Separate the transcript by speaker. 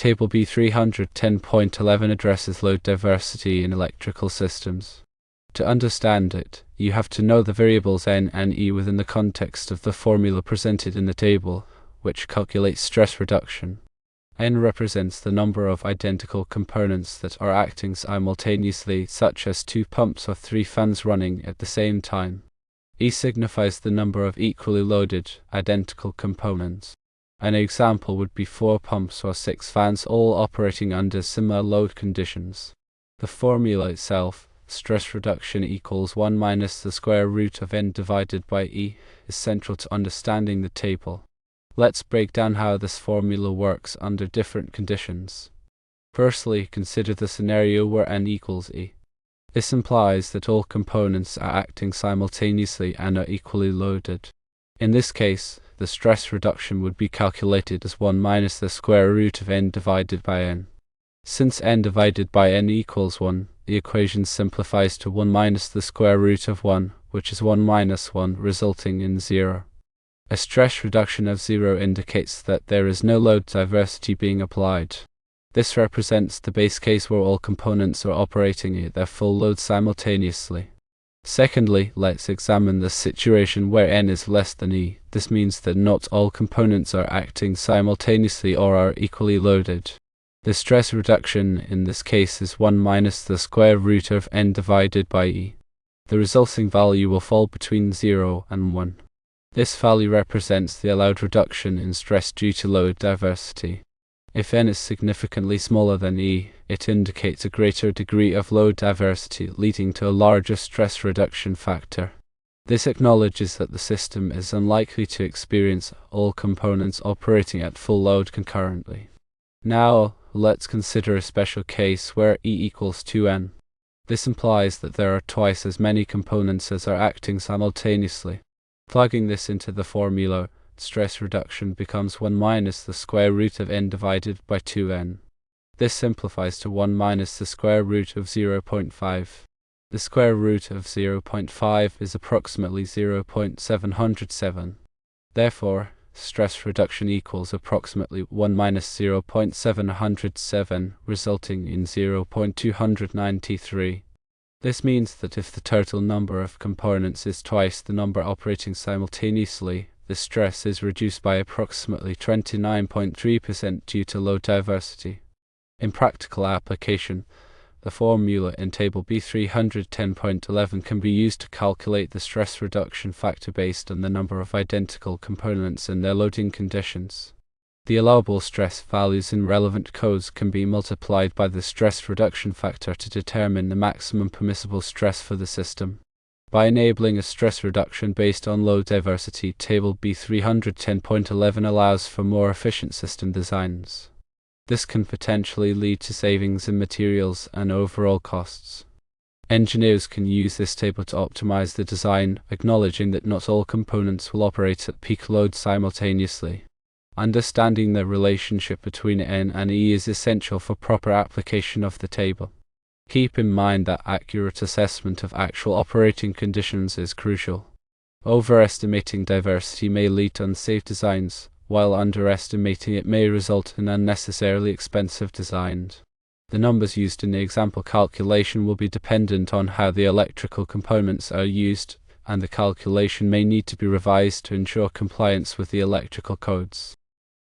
Speaker 1: Table B310.11 addresses load diversity in electrical systems. To understand it, you have to know the variables N and E within the context of the formula presented in the table, which calculates stress reduction. N represents the number of identical components that are acting simultaneously, such as 2 pumps or 3 fans running at the same time. E signifies the number of equally loaded, identical components. An example would be 4 pumps or 6 fans all operating under similar load conditions. The formula itself, stress reduction equals 1 minus the square root of N divided by E, is central to understanding the table. Let's break down how this formula works under different conditions. Firstly, consider the scenario where N equals E. This implies that all components are acting simultaneously and are equally loaded. In this case, the stress reduction would be calculated as 1 minus the square root of N divided by N. Since N divided by N equals 1, the equation simplifies to 1 minus the square root of 1, which is 1 minus 1, resulting in 0. A stress reduction of 0 indicates that there is no load diversity being applied. This represents the base case where all components are operating at their full load simultaneously. Secondly, let's examine the situation where N is less than E. This means that not all components are acting simultaneously or are equally loaded. The stress reduction in this case is 1 minus the square root of N divided by E. The resulting value will fall between 0 and 1. This value represents the allowed reduction in stress due to load diversity. If N is significantly smaller than E, it indicates a greater degree of load diversity, leading to a larger stress reduction factor. This acknowledges that the system is unlikely to experience all components operating at full load concurrently. Now, let's consider a special case where E equals 2N. This implies that there are twice as many components as are acting simultaneously. Plugging this into the formula, stress reduction becomes 1 minus the square root of N divided by 2N. This simplifies to 1 minus the square root of 0.5. The square root of 0.5 is approximately 0.707. Therefore, stress reduction equals approximately 1 minus 0.707, resulting in 0.293. This means that if the total number of components is twice the number operating simultaneously, the stress is reduced by approximately 29.3% due to load diversity. In practical application, the formula in table B310.11 can be used to calculate the stress reduction factor based on the number of identical components and their loading conditions. The allowable stress values in relevant codes can be multiplied by the stress reduction factor to determine the maximum permissible stress for the system. By enabling a stress reduction based on load diversity, table B310.11 allows for more efficient system designs. This can potentially lead to savings in materials and overall costs. Engineers can use this table to optimize the design, acknowledging that not all components will operate at peak load simultaneously. Understanding the relationship between N and E is essential for proper application of the table. Keep in mind that accurate assessment of actual operating conditions is crucial. Overestimating diversity may lead to unsafe designs, while underestimating it may result in unnecessarily expensive designs. The numbers used in the example calculation will be dependent on how the electrical components are used, and the calculation may need to be revised to ensure compliance with the electrical codes.